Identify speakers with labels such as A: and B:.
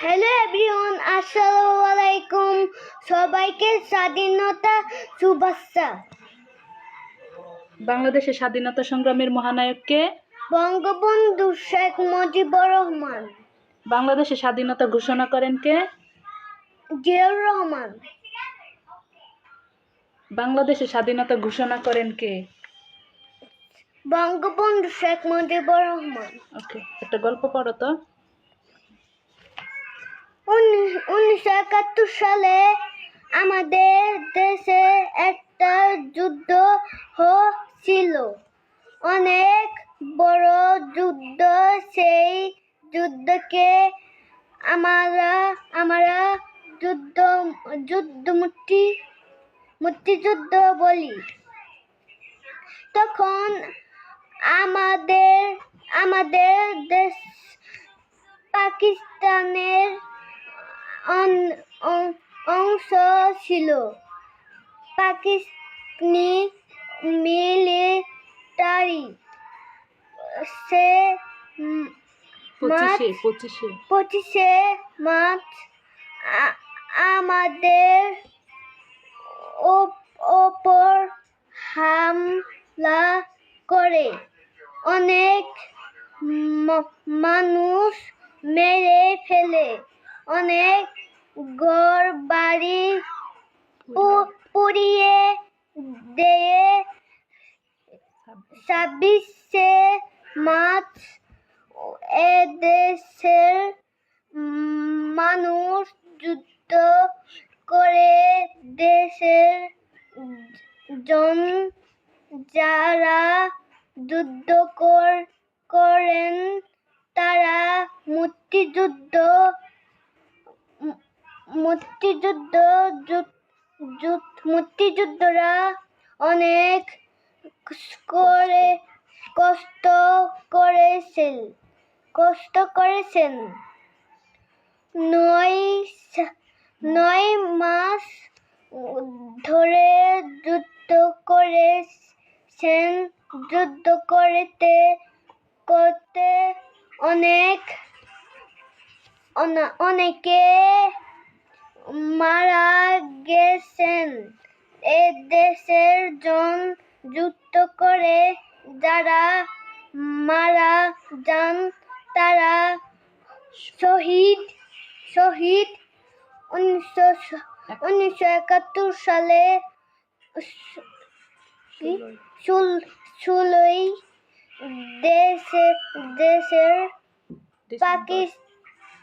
A: Hello everyone, আসসালামু আলাইকুম। সবাইকে স্বাধীনতা শুভেচ্ছা।
B: বাংলাদেশের স্বাধীনতা সংগ্রামের মহানায়ক কে?
A: বঙ্গবন্ধু শেখ মুজিবুর রহমান।
B: বাংলাদেশের স্বাধীনতা ঘোষণা করেন কে?
A: জিয়াউর রহমান।
B: বাংলাদেশের স্বাধীনতা ঘোষণা করেন কে?
A: বঙ্গবন্ধু শেখ মুজিবুর রহমান।
B: ওকে, একটা গল্প পড়ো তো।
A: 1971 সালে আমাদের দেশে একটা যুদ্ধ হয়েছিল, অনেক বড় যুদ্ধ। সেই যুদ্ধকে আমরা মুক্তিযুদ্ধ বলি। তখন আমাদের দেশ পাকিস্তানের অংশ ছিল। পাকিস্তানি মিলিটারি সে 25শে মার্চ আমাদের ওপর হামলা করে অনেক মানুষ মেরে ফেলে, অনেক ঘর বাড়ি পুড়িয়ে দিয়ে 26শে মার্চ এদেশের মানুষ যুদ্ধ করে দেশের যারা যুদ্ধ করেন তারা মুক্তিযোদ্ধারা অনেক কষ্ট করেছেন। 9 মাস ধরে যুদ্ধ করেছেন। যুদ্ধ করতে করতে অনেকে মারা গেছেন। এ দেশের যুদ্ধ করে যারা মারা যান তারা শহীদ। 1971 সালে 16ই দেশের